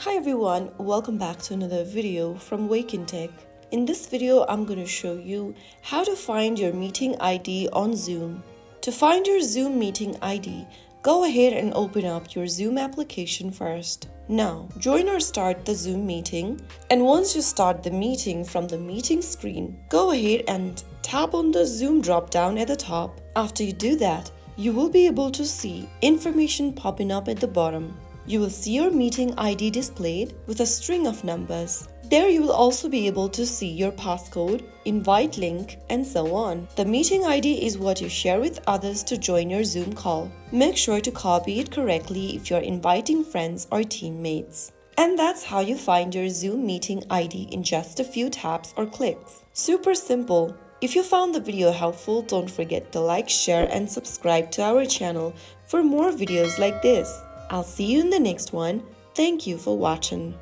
Hi everyone, welcome back to another video from Wake&Tech. In this video, I'm going to show you how to find your meeting ID on Zoom. To find your Zoom meeting ID, go ahead and open up your Zoom application first. Now, join or start the Zoom meeting, and once you start the meeting from the meeting screen, go ahead and tap on the Zoom drop-down at the top. After you do that, you will be able to see information popping up at the bottom. You will see your meeting ID displayed with a string of numbers. There you will also be able to see your passcode, invite link, and so on. The meeting ID is what you share with others to join your Zoom call. Make sure to copy it correctly if you're inviting friends or teammates. And that's how you find your Zoom meeting ID in just a few taps or clicks. Super simple. If you found the video helpful, don't forget to like, share, and subscribe to our channel for more videos like this. I'll see you in the next one. Thank you for watching.